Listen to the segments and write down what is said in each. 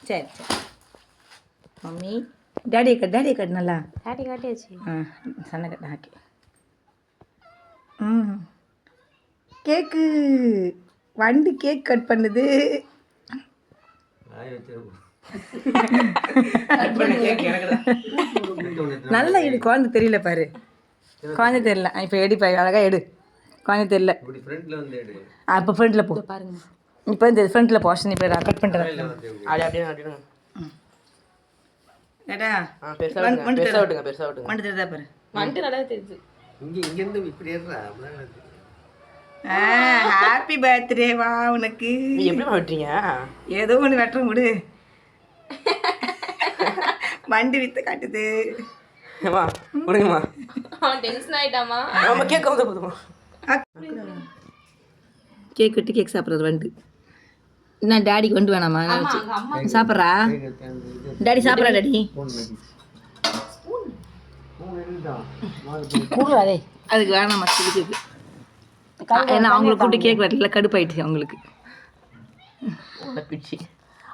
சரி சரி mummy டாடியை cut நல்லா டாடி காட்டியாச்சு. சண்டை கட்ட ஹாக்கி. கேக்கு வண்டு கேக் கட் பண்ணுது. நல்லா எடு, குழந்தை தெரியல பாரு, குழந்தை தெரியல. இப்போ எடுப்பா, அழகாக எடு, குழந்தை தெரியல. அப்போ ஃப்ரண்ட்டில் போ பாருங்க. இப்போ இந்த ஃப்ரண்ட்டில் போர்ஷன் இப்போ நான் கட் பண்ணுறேன். ஏடா வண்டு தெரியுதா பாரு, வந்துட்டு நல்லா தெரியுது. ஹாப்பி பர்த்டே வா உனக்கு. எப்படி வெட்டுறீங்க? ஏதோ ஒன்று வெட்டுற முடு. வண்டி வித்து காட்டுது. முடியுமா? அவன் டென்ஷன் ஆயிட்டாமா? நம்ம கேக் வந்து போதுமா? கேக் வெட்டி கேக் சாப்பிட்றது வண்டு. என்ன டாடிக்கு வண்டு வேணாமா? சாப்பிட்றா டாடி, சாப்பிட்றா டாடி. கூடாதே, அதுக்கு வேணாமா சிரிக்குது. ஏன்னா அவங்களுக்கு கூப்பிட்டு கேக் வெட்டல, கடுப்பாயிடுச்சு அவங்களுக்கு.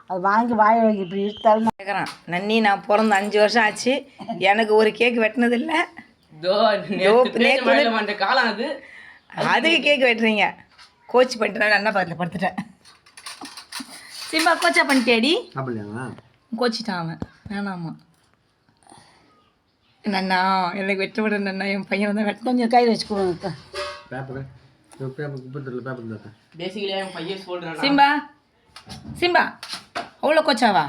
அது வாங்கி வாய வைக்க இப்படி இருக்காது கேட்குறான். நன்னி நான் பிறந்த 5 வருஷம் ஆச்சு, எனக்கு ஒரு கேக் வெட்டினதில்லை. காலம் அது, அதுக்கு கேக் வெட்டுறீங்க. கோச் பண்ணிட்டேன், அண்ணா பக்கத்தில் படுத்துட்டேன். சிம்பா கோச்சா பண்ணிட்டேடி? கோச்சிட்டான் அவன், வேணாமா நன்னா எனக்கு வெட்ட விட நன்னா, என் பையன் வந்து வெட்ட. கொஞ்சம் கையில் வச்சுக்கோங்க. சிம்பா சிம்பா அவ்வளோ கோச்சாவா?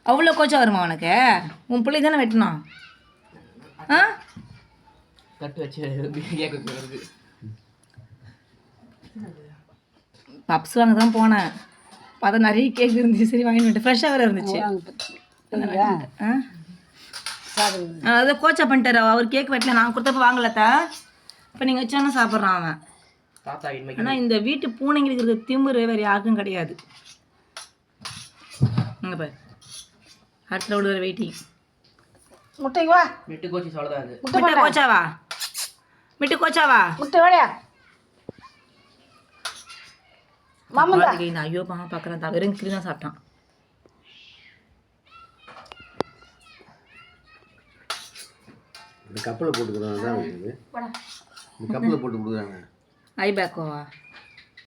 அவ்வளோ கோச்சா வருமா உனக்கு? உன் பிள்ளை தானே வெட்டணும். கட்டு வச்சு பப்ஸ் வாங்க தான் போனேன், பார்த்தா நிறைய கேக் இருந்துச்சு. சரி வாங்கிட்டு வந்துட்டு, ஃப்ரெஷ்ஷாக வேறு இருந்துச்சு. அதான் கோச்சா பண்ணிட்டாரு அவர். கேக் வெட்டல, நான் கொடுத்தப்ப வாங்கலத்தா. இப்போ நீங்கள் வச்சானு சாப்பிட்றான் அவன். ஆனால் இந்த வீட்டு பூனைங்க இருக்கிற திமுரு வேறு யாருக்கும் கிடையாது. இங்கே பாரு, அடுத்த ரவுண்டு வேறு வெயிட்டிங். முட்டைக்கு வா, மிட்டு கோச்சி சொல்லதாது. முட்டை கோச்சாவா? மிட்டு கோச்சாவா? முட்டை வேலையா மாமா? ஐயோ மாமா பார்க்குறேன், வெறும் கிளி தான் சாப்பிட்டான். கப்பலில் போட்டு கொடுக்குறாங்க, கப்பலில் போட்டு கொடுக்குறாங்க. ஐ பேக்கோவா?